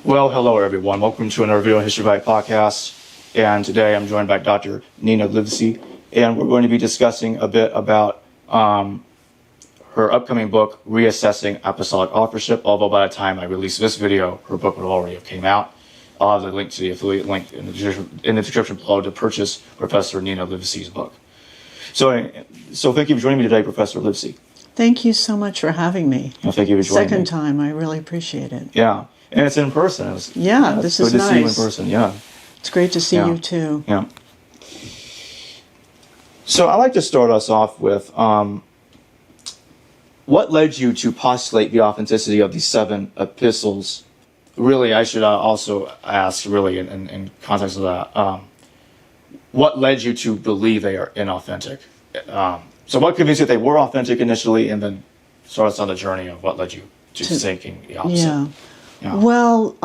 Well, hello everyone. Welcome to another video on History Bite podcast. And today I'm joined by Dr. Nina Livesey, and we're going to be discussing a bit about her upcoming book, Reassessing Apostolic Authorship. Although by the time I release this video, her book would already have came out. I'll have the link to the affiliate link in the description below to purchase Professor Nina Livesey's book. So thank you for joining me today, Professor Livesey. Thank you so much for having me. Well, thank you for joining me. Second time, I really appreciate it. Yeah, and it's in person. This is nice. It's good to see you in person, yeah. It's great to see you too. Yeah. So I'd like to start us off with what led you to postulate the authenticity of these 7 epistles? Really, I should also ask, really, in context of that, what led you to believe they are inauthentic? So what convinced you that they were authentic initially, and then start us on the journey of what led you to thinking the opposite? Yeah. Well,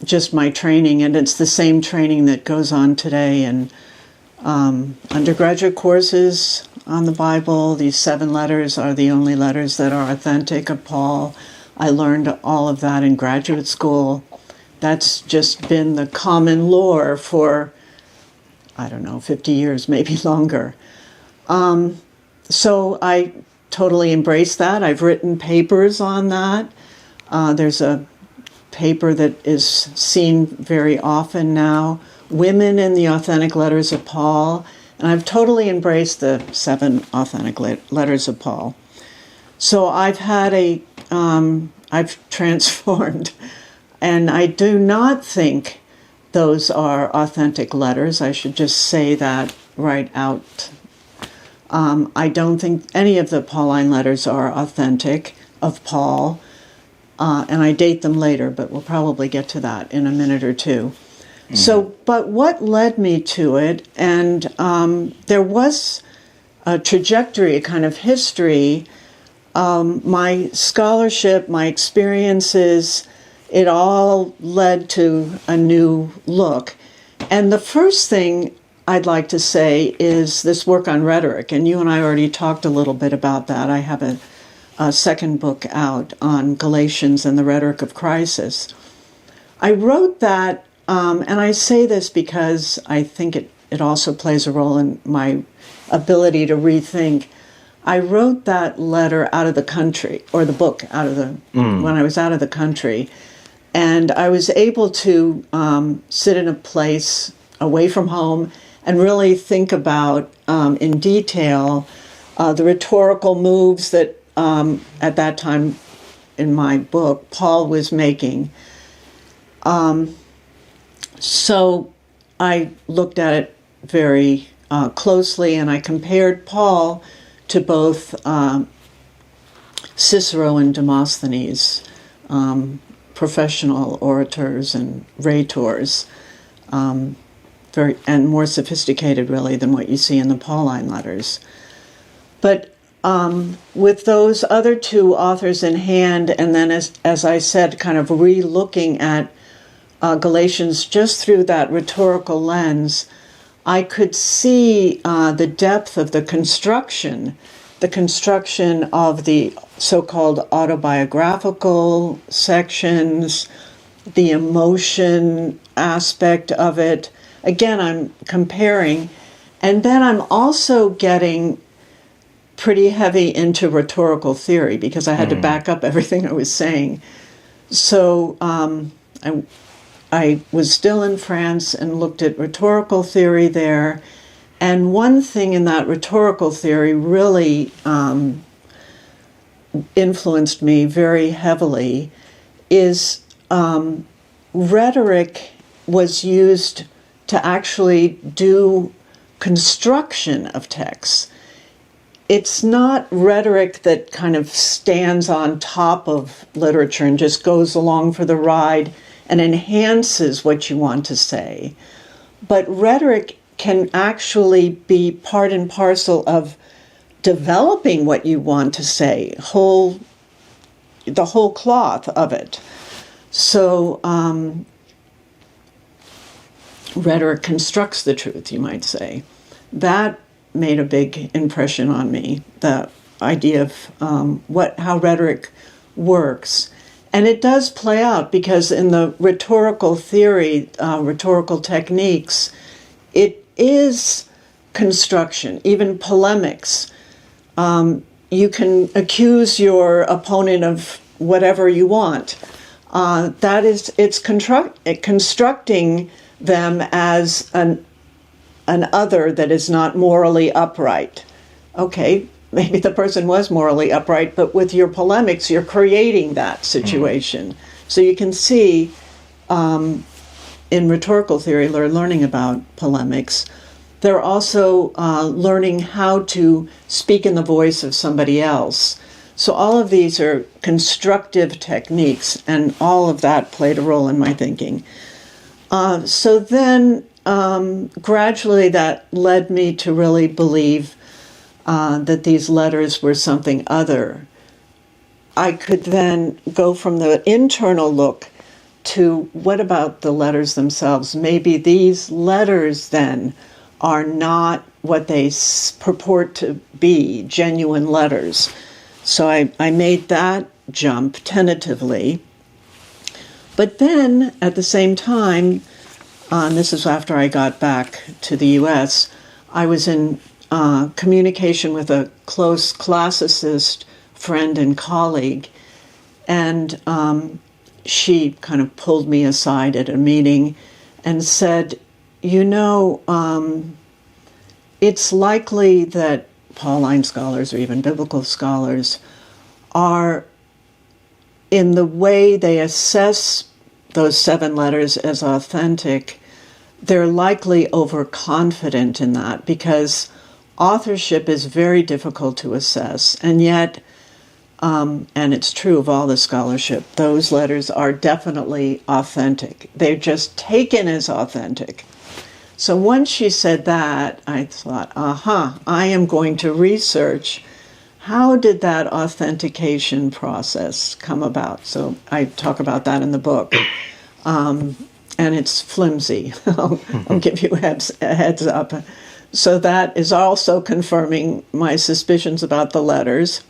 just my training, and it's the same training that goes on today in undergraduate courses on the Bible. These 7 letters are the only letters that are authentic of Paul. I learned all of that in graduate school. That's just been the common lore for, I don't know, 50 years, maybe longer. So I totally embrace that. I've written papers on that. There's a paper that is seen very often now, Women in the Authentic Letters of Paul, and I've totally embraced the 7 authentic letters of Paul. So I've had I've transformed, and I do not think those are authentic letters. I should just say that right out. I don't think any of the Pauline letters are authentic of Paul, and I date them later, but we'll probably get to that in a minute or two. Mm-hmm. So, but what led me to it, and there was a trajectory, a kind of history. My scholarship, my experiences, it all led to a new look. And the first thing I'd like to say is this work on rhetoric, and you and I already talked a little bit about that. I have a second book out on Galatians and the Rhetoric of Crisis. I wrote that, and I say this because I think it also plays a role in my ability to rethink. I wrote that letter out of the country, or the book out of the, when I was out of the country, and I was able to sit in a place away from home and really think about, in detail, the rhetorical moves that, at that time in my book, Paul was making. So I looked at it very closely, and I compared Paul to both Cicero and Demosthenes, professional orators and rhetors, and more sophisticated, really, than what you see in the Pauline letters. But with those other 2 authors in hand, and then, as I said, kind of re-looking at Galatians just through that rhetorical lens, I could see the depth of the construction of the so-called autobiographical sections, the emotion aspect of it. Again, I'm comparing, and then I'm also getting pretty heavy into rhetorical theory because I had to back up everything I was saying. So I was still in France and looked at rhetorical theory there. And one thing in that rhetorical theory really influenced me very heavily is rhetoric was used to actually do construction of texts. It's not rhetoric that kind of stands on top of literature and just goes along for the ride and enhances what you want to say. But rhetoric can actually be part and parcel of developing what you want to say, the whole cloth of it. So rhetoric constructs the truth, you might say. That made a big impression on me, the idea of how rhetoric works. And it does play out because in the rhetorical theory, rhetorical techniques, it is construction, even polemics. You can accuse your opponent of whatever you want. It's constructing them as an other that is not morally upright. Okay, maybe the person was morally upright, but with your polemics, you're creating that situation. So you can see in rhetorical theory, they're learning about polemics. They're also learning how to speak in the voice of somebody else. So all of these are constructive techniques, and all of that played a role in my thinking. So then gradually that led me to really believe that these letters were something other. I could then go from the internal look to what about the letters themselves? Maybe these letters then are not what they purport to be, genuine letters. So I made that jump tentatively. But then, at the same time, and this is after I got back to the U.S., I was in communication with a close classicist friend and colleague, and she kind of pulled me aside at a meeting and said, it's likely that Pauline scholars or even biblical scholars are, in the way they assess those 7 letters as authentic, they're likely overconfident in that because authorship is very difficult to assess, and yet, and it's true of all the scholarship, those letters are definitely authentic. They're just taken as authentic. So once she said that, I thought, I am going to research how did that authentication process come about. So I talk about that in the book. And it's flimsy. I'll give you a heads up. So that is also confirming my suspicions about the letters.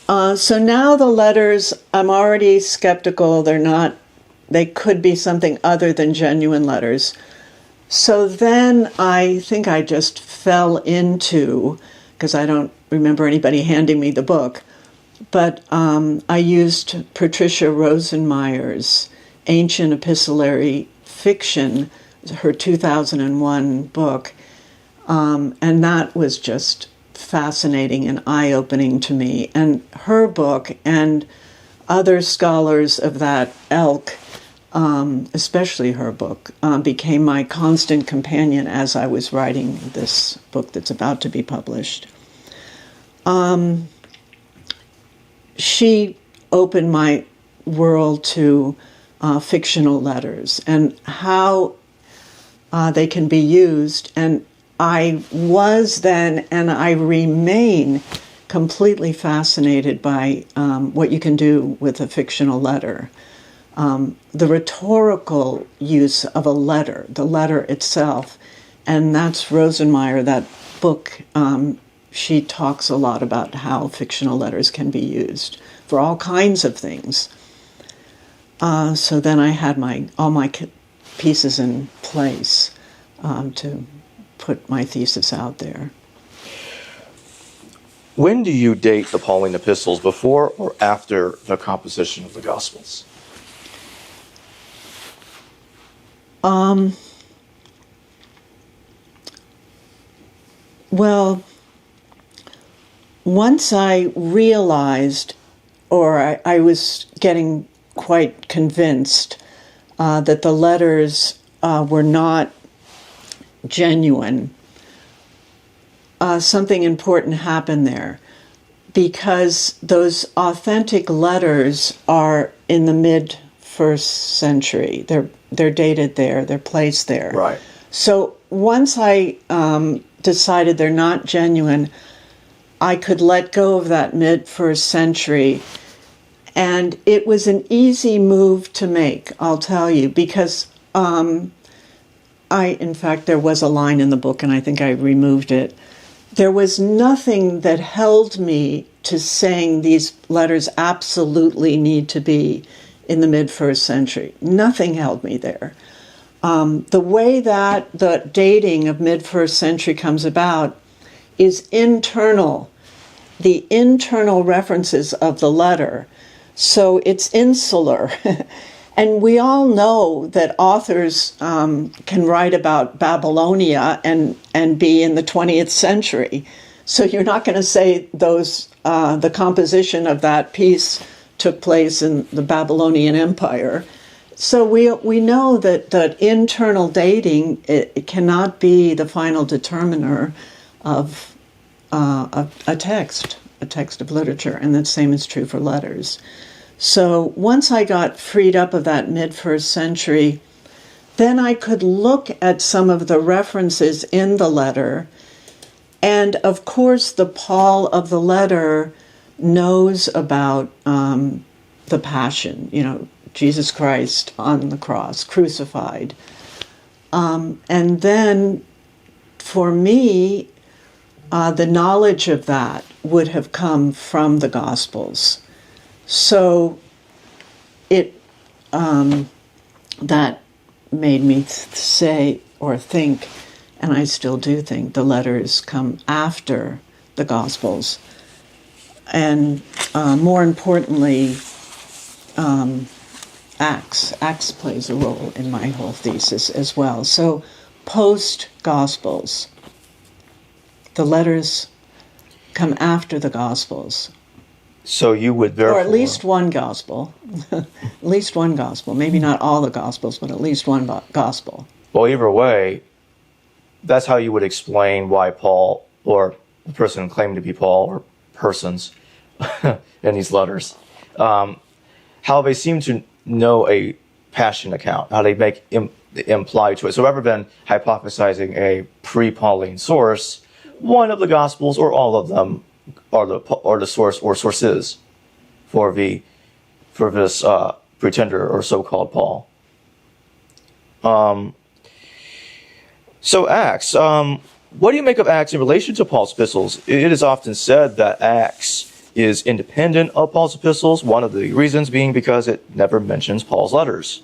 So now the letters, I'm already skeptical. They could be something other than genuine letters. So then I think I just fell into, because I don't remember anybody handing me the book, but I used Patricia Rosenmeyer's Ancient Epistolary Fiction, her 2001 book, and that was just fascinating and eye-opening to me. And her book and other scholars of that ilk, especially her book, became my constant companion as I was writing this book that's about to be published. She opened my world to fictional letters and how they can be used. And I was then, and I remain, completely fascinated by what you can do with a fictional letter. The rhetorical use of a letter, the letter itself, and that's Rosenmeyer, that book. She talks a lot about how fictional letters can be used for all kinds of things. So then I had all my pieces in place to put my thesis out there. When do you date the Pauline epistles, before or after the composition of the Gospels? Well, once I realized, or I was getting quite convinced that the letters were not genuine, something important happened there, because those authentic letters are in the mid-1st century. They're dated there. They're placed there. Right. So once I decided they're not genuine, I could let go of that mid-1st century. And it was an easy move to make, I'll tell you, because in fact, there was a line in the book, and I think I removed it, there was nothing that held me to saying these letters absolutely need to be in the mid-first century. Nothing held me there. The way that the dating of mid-first century comes about is internal, the internal references of the letter. So it's insular. And we all know that authors can write about Babylonia and be in the 20th century. So you're not going to say the composition of that piece took place in the Babylonian Empire. So we know that internal dating, it cannot be the final determiner of a text of literature, and the same is true for letters. So once I got freed up of that mid-first century, then I could look at some of the references in the letter, and of course the Paul of the letter knows about the Passion, Jesus Christ on the cross, crucified. And then, for me, the knowledge of that would have come from the Gospels. So that made me say or think, and I still do think, the letters come after the Gospels. And more importantly, Acts. Acts plays a role in my whole thesis as well. So post-Gospels, the letters come after the Gospels. So you would therefore... Or at least one Gospel. At least one Gospel. Maybe not all the Gospels, but at least one Gospel. Well, either way, that's how you would explain why Paul, or the person claimed to be Paul, or persons in these letters, how they seem to know a Passion account, how they make imply to it. So rather than hypothesizing a pre-Pauline source, one of the Gospels or all of them are the source or sources for this pretender or so-called Paul. So Acts, what do you make of Acts in relation to Paul's epistles? It is often said that Acts is independent of Paul's epistles, one of the reasons being because it never mentions Paul's letters.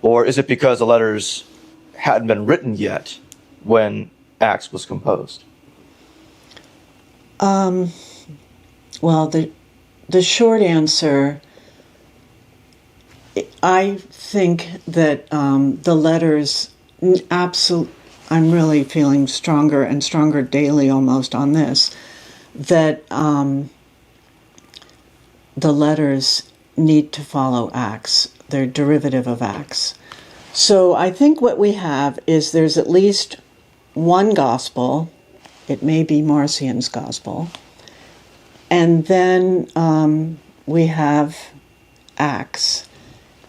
Or is it because the letters hadn't been written yet when Acts was composed? Well, the short answer, I think that the letters, I'm really feeling stronger and stronger daily almost on this, that the letters need to follow Acts. They're derivative of Acts. So I think what we have is there's at least one gospel. It may be Marcion's gospel. And then we have Acts.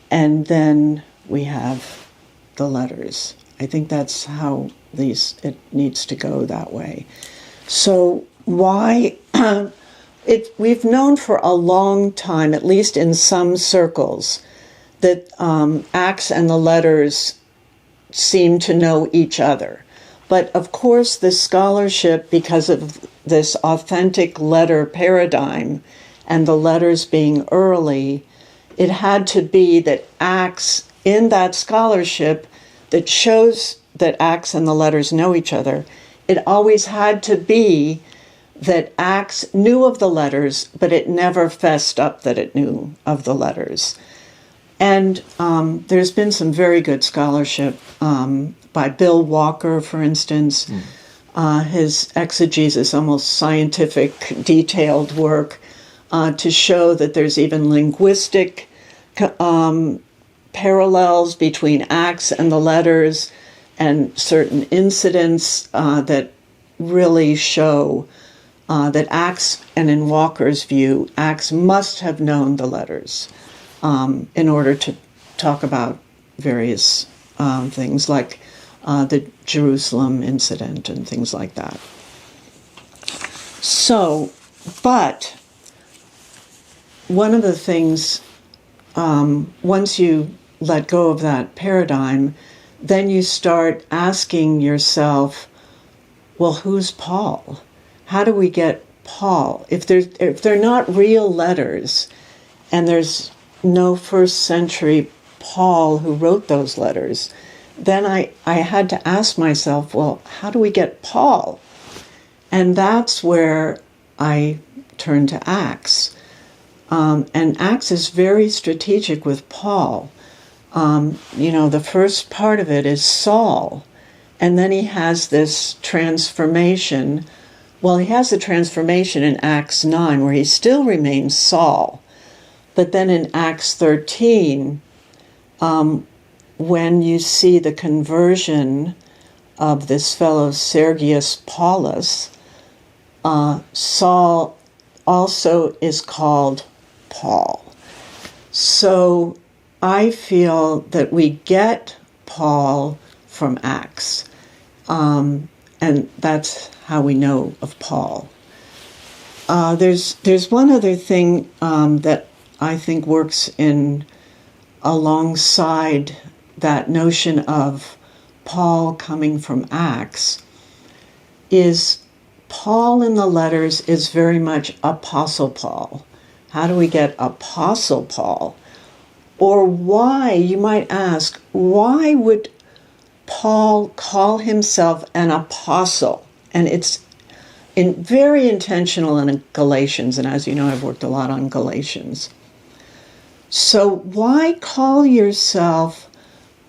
And then we have the letters. I think that's how it needs to go that way. So why... We've known for a long time, at least in some circles, that Acts and the letters seem to know each other. But of course, the scholarship, because of this authentic letter paradigm and the letters being early, it had to be that Acts, in that scholarship that shows that Acts and the letters know each other, it always had to be that Acts knew of the letters, but it never fessed up that it knew of the letters. And there's been some very good scholarship by Bill Walker, for instance, his exegesis, almost scientific, detailed work to show that there's even linguistic parallels between Acts and the letters and certain incidents that really show that Acts, and in Walker's view, Acts must have known the letters in order to talk about various things like the Jerusalem incident and things like that. So, but one of the things, once you let go of that paradigm, then you start asking yourself, well, who's Paul? How do we get Paul? If they're not real letters, and there's no first century Paul who wrote those letters, then I had to ask myself, well, how do we get Paul? And that's where I turned to Acts. And Acts is very strategic with Paul. The first part of it is Saul, and then he has this transformation. Well, he has the transformation in Acts 9, where he still remains Saul. But then in Acts 13, when you see the conversion of this fellow Sergius Paulus, Saul also is called Paul. So I feel that we get Paul from Acts, and that's how we know of Paul. There's one other thing that I think works in alongside that notion of Paul coming from Acts, is Paul in the letters is very much Apostle Paul. How do we get Apostle Paul? Or why, you might ask, why would Paul call himself an apostle? And it's very intentional in Galatians, and as you know, I've worked a lot on Galatians. So why call yourself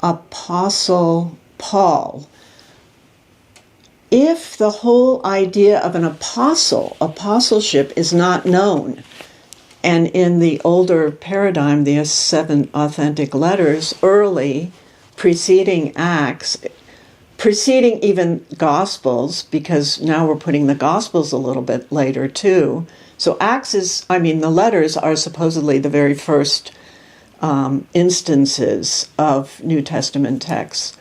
Apostle Paul? If the whole idea of an apostleship is not known, and in the older paradigm, the 7 authentic letters, early, preceding Acts, preceding even Gospels, because now we're putting the Gospels a little bit later too. So the letters are supposedly the very first instances of New Testament texts.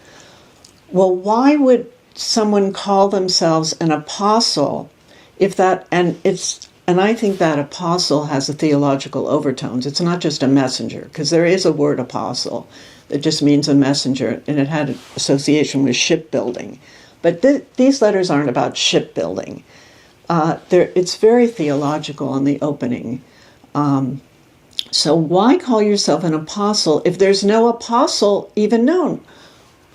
Well, why would someone call themselves an apostle and I think that apostle has a theological overtones. It's not just a messenger, because there is a word apostle that just means a messenger, and it had an association with shipbuilding. But these letters aren't about shipbuilding. It's very theological in the opening. So why call yourself an apostle if there's no apostle even known?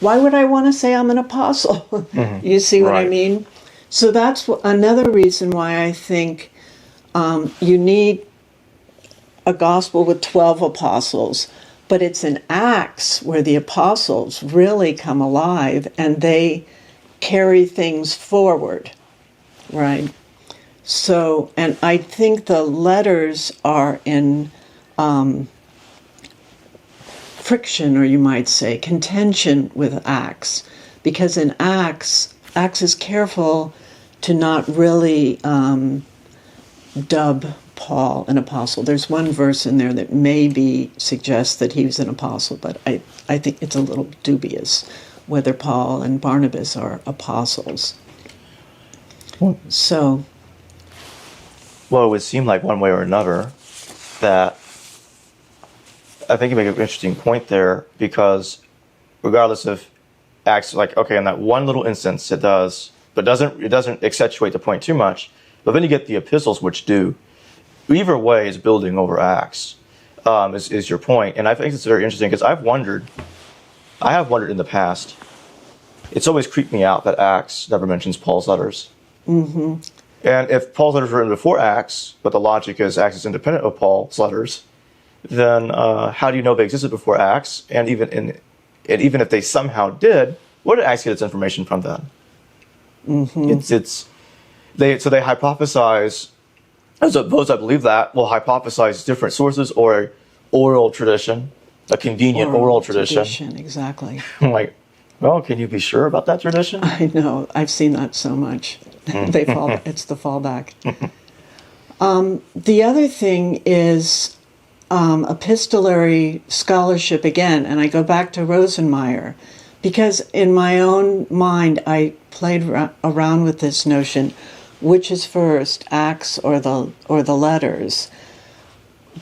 Why would I want to say I'm an apostle? Mm-hmm. You see what I mean? So that's another reason why I think you need a gospel with 12 apostles. But it's in Acts where the apostles really come alive and they carry things forward, right? So, and I think the letters are in friction, or you might say contention with Acts, because in Acts is careful to not really dub Paul an apostle. There's one verse in there that maybe suggests that he was an apostle, but I think it's a little dubious whether Paul and Barnabas are apostles. Well, it would seem like one way or another that I think you make an interesting point there, because regardless of Acts, like, okay, in that one little instance it does, but it doesn't accentuate the point too much. But then you get the epistles, which do. Either way is building over Acts, is your point. And I think it's very interesting, because I have wondered in the past, it's always creeped me out that Acts never mentions Paul's letters. Mm-hmm. And if Paul's letters were written before Acts, but the logic is Acts is independent of Paul's letters, then how do you know they existed before Acts? And even if they somehow did, where did Acts get its information from then? Mm-hmm. They hypothesize, as those I believe that will hypothesize different sources or oral tradition, a convenient oral tradition. Exactly. I'm like, well, can you be sure about that tradition? I know. I've seen that so much. It's the fallback. The other thing is epistolary scholarship again, and I go back to Rosenmeyer, because in my own mind I played around with this notion, which is first, Acts or the letters.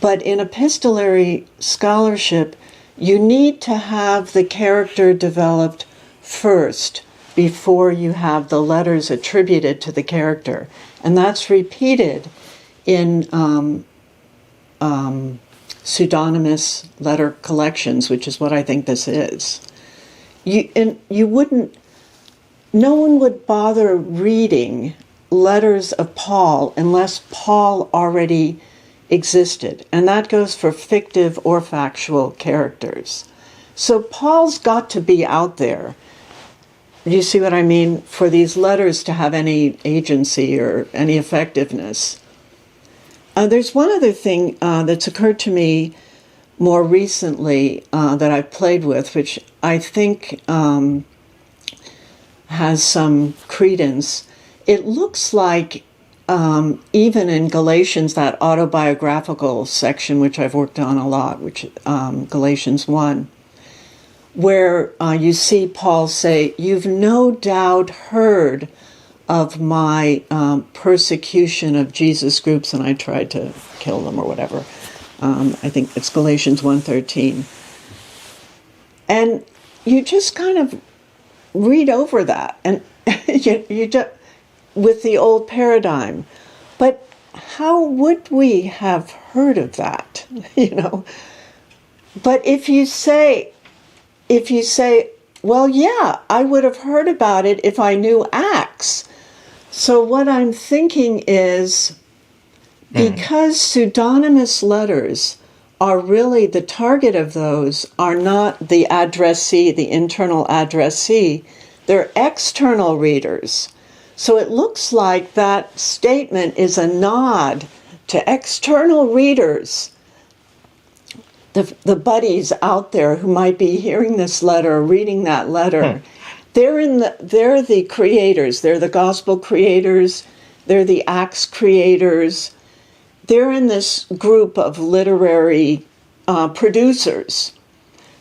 But in epistolary scholarship, you need to have the character developed first before you have the letters attributed to the character. And that's repeated in pseudonymous letter collections, which is what I think this is. No one would bother reading letters of Paul unless Paul already existed. And that goes for fictive or factual characters. So Paul's got to be out there. Do you see what I mean? For these letters to have any agency or any effectiveness. There's one other thing that's occurred to me more recently that I've played with, which I think has some credence. It looks like even in Galatians, that autobiographical section, which I've worked on a lot, which Galatians 1, where you see Paul say, "You've no doubt heard of my persecution of Jesus groups, and I tried to kill them," or whatever. I think it's Galatians 1:13. And you just kind of read over that, and you just, with the old paradigm. But how would we have heard of that? But if you say, well, yeah, I would have heard about it if I knew Acts. So what I'm thinking is, because pseudonymous letters are really, the target of those are not the addressee, the internal addressee, they're external readers. So it looks like that statement is a nod to external readers, the buddies out there who might be hearing this letter or reading that letter. They're the creators. They're the gospel creators. They're the Acts creators. They're in this group of literary producers.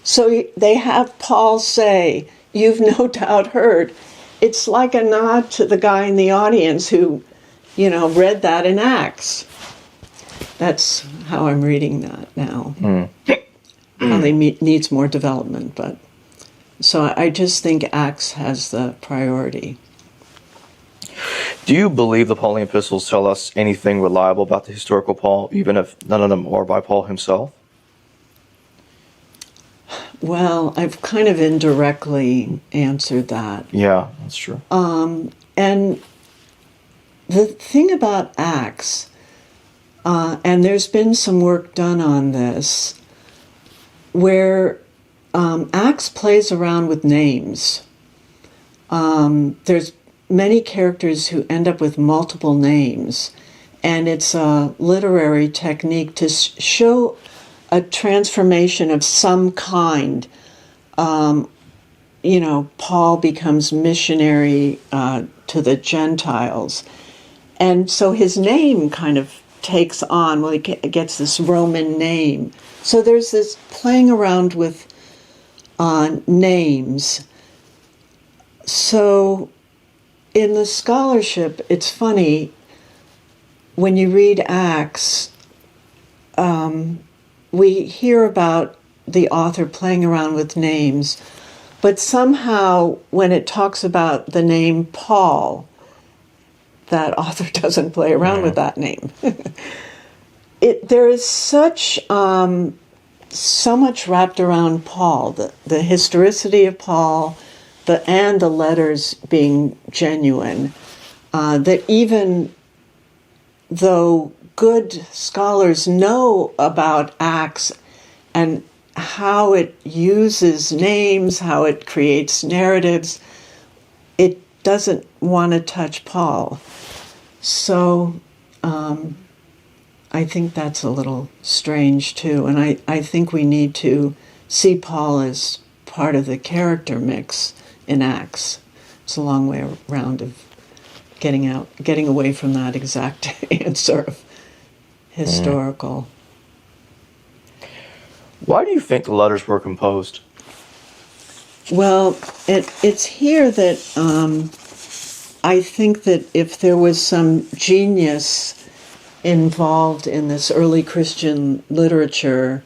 So they have Paul say, "You've no doubt heard." It's like a nod to the guy in the audience who, read that in Acts. That's how I'm reading that now. Probably needs more development, but so I just think Acts has the priority. Do you believe the Pauline epistles tell us anything reliable about the historical Paul, even if none of them are by Paul himself? Well, I've kind of indirectly answered that. Yeah, that's true. And the thing about Acts, and there's been some work done on this, where Acts plays around with names. There's many characters who end up with multiple names, and it's a literary technique to show a transformation of some kind. Paul becomes missionary to the Gentiles, and so his name kind of takes on, he gets this Roman name. So there's this playing around with names. So in the scholarship, it's funny, when you read Acts, we hear about the author playing around with names, but somehow when it talks about the name Paul, that author doesn't play around with that name. There is so much wrapped around Paul, the historicity of Paul, and the letters being genuine, that even though good scholars know about Acts and how it uses names, how it creates narratives, it doesn't want to touch Paul. So I think that's a little strange too, and I think we need to see Paul as part of the character mix in Acts. It's a long way around of getting away from that exact answer of historical. Why do you think the letters were composed? Well, it's here that I think that if there was some genius involved in this early Christian literature,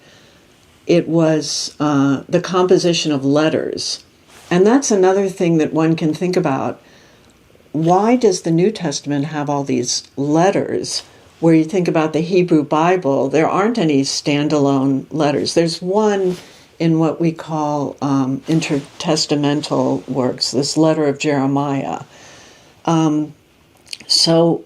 it was the composition of letters. And that's another thing that one can think about. Why does the New Testament have all these letters? Where you think about the Hebrew Bible, there aren't any standalone letters. There's one in what we call intertestamental works, this letter of Jeremiah. So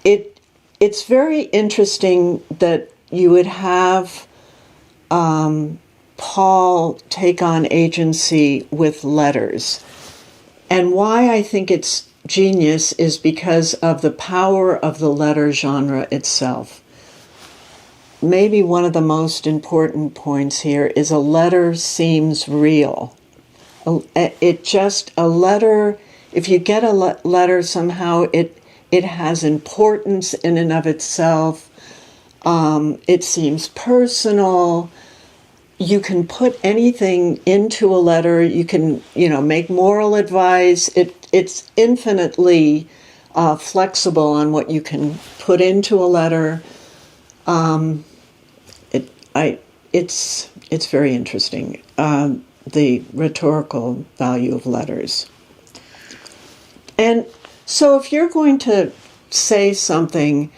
it's very interesting that you would have Paul take on agency with letters. And why I think it's genius is because of the power of the letter genre itself. Maybe one of the most important points here is a letter seems real. A letter, if you get a letter somehow, it has importance in and of itself. It seems personal. You can put anything into a letter. You can, make moral advice. It's infinitely flexible on what you can put into a letter. It's very interesting. The rhetorical value of letters. And so if you're going to say something,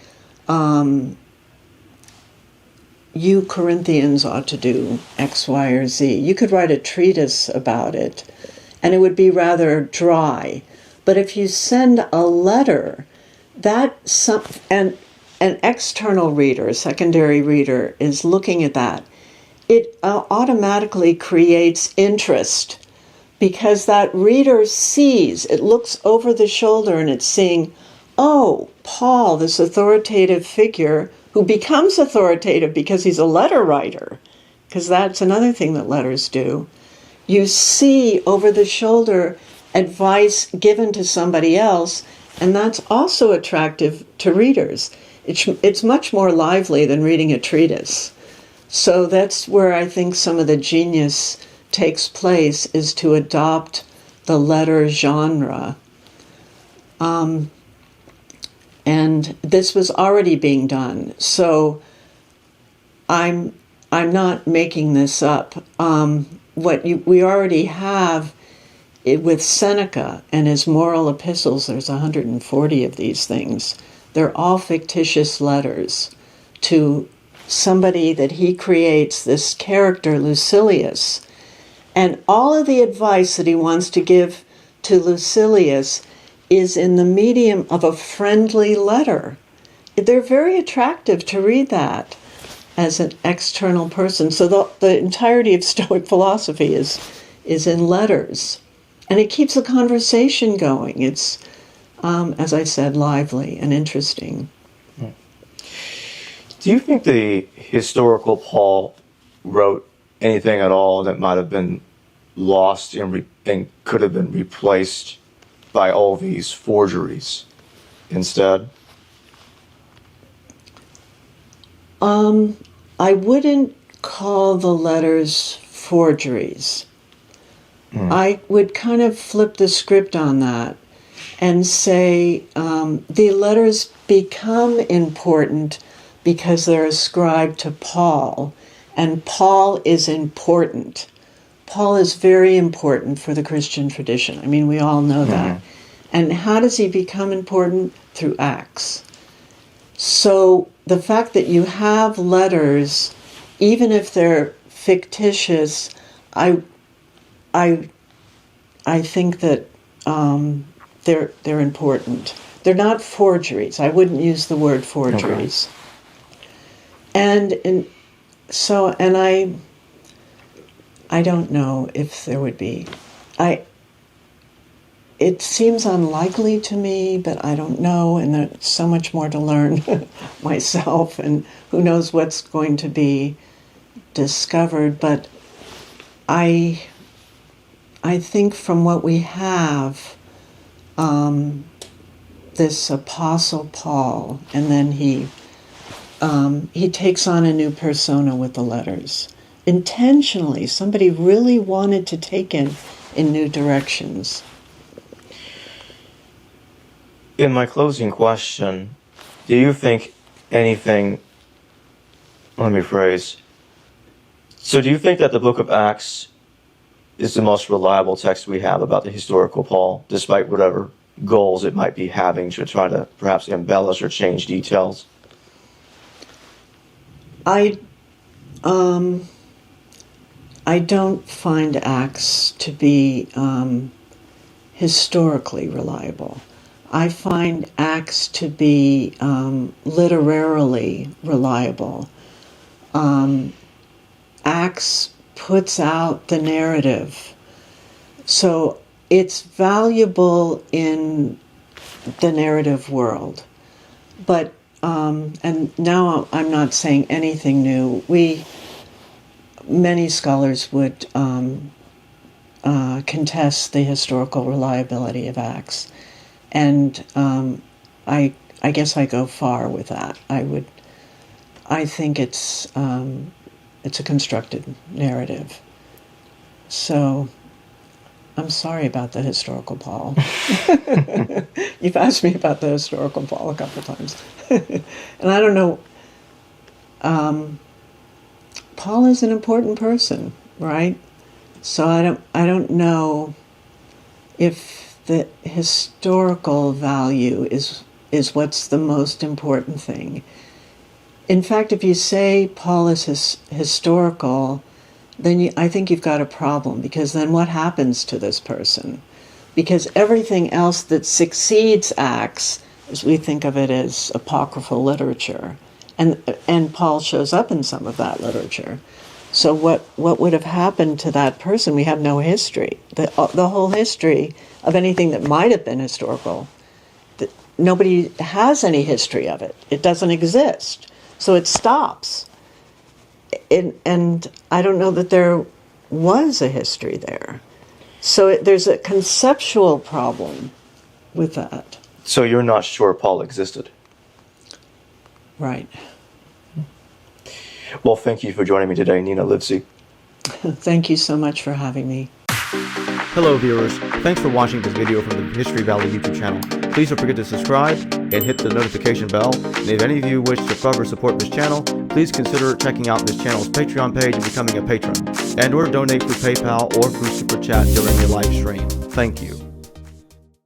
you Corinthians ought to do X, Y, or Z, you could write a treatise about it, and it would be rather dry. But if you send a letter, and an external reader, a secondary reader, is looking at that, it automatically creates interest, because that reader sees, it looks over the shoulder and it's seeing, oh, Paul, this authoritative figure, who becomes authoritative because he's a letter writer, because that's another thing that letters do. You see over the shoulder advice given to somebody else, and that's also attractive to readers. It's much more lively than reading a treatise. So that's where I think some of the genius takes place, is to adopt the letter genre. And this was already being done. So I'm not making this up. We already have it with Seneca and his moral epistles. There's 140 of these things. They're all fictitious letters to somebody that he creates, this character, Lucilius. And all of the advice that he wants to give to Lucilius is in the medium of a friendly letter. They're very attractive to read that as an external person. So the entirety of Stoic philosophy is in letters. And it keeps the conversation going. It's, as I said, lively and interesting. Do you think the historical Paul wrote anything at all that might have been lost and could have been replaced by all these forgeries instead? I wouldn't call the letters forgeries. I would kind of flip the script on that and say the letters become important because they're ascribed to Paul, and Paul is important. Paul is very important for the Christian tradition. I mean, we all know that. And how does he become important? Through Acts. So the fact that you have letters, even if they're fictitious, I think that they're important. They're not forgeries. I wouldn't use the word forgeries. Okay. And I don't know if there would be. It seems unlikely to me, but I don't know, and there's so much more to learn myself, and who knows what's going to be discovered. But I think from what we have, this Apostle Paul, and then he takes on a new persona with the letters. Intentionally, somebody really wanted to take him in new directions. In my closing question, do you think anything, let me phrase, so do you think that the book of Acts is the most reliable text we have about the historical Paul, despite whatever goals it might be having to try to perhaps embellish or change details? I don't find Acts to be historically reliable. I find Acts to be literarily reliable. Acts puts out the narrative. So it's valuable in the narrative world. But, and now I'm not saying anything new. Many scholars would contest the historical reliability of Acts. And I guess I go far with that. I think it's a constructed narrative. So I'm sorry about the historical Paul. You've asked me about the historical Paul a couple times. And I don't know, Paul is an important person, right? So I don't know if the historical value is what's the most important thing. In fact, if you say Paul is historical, then I think you've got a problem, because then what happens to this person? Because everything else that succeeds Acts, as we think of it, as apocryphal literature, and Paul shows up in some of that literature. So what would have happened to that person? We have no history. The whole history of anything that might have been historical, nobody has any history of it. It doesn't exist. So it stops. And I don't know that there was a history there. So there's a conceptual problem with that. So you're not sure Paul existed? Right. Well, thank you for joining me today, Nina Livesey. Thank you so much for having me. Hello viewers, thanks for watching this video from the History Valley YouTube channel. Please don't forget to subscribe and hit the notification bell. And if any of you wish to further support this channel, please consider checking out this channel's Patreon page and becoming a patron. And or donate through PayPal or through Super Chat during the live stream. Thank you.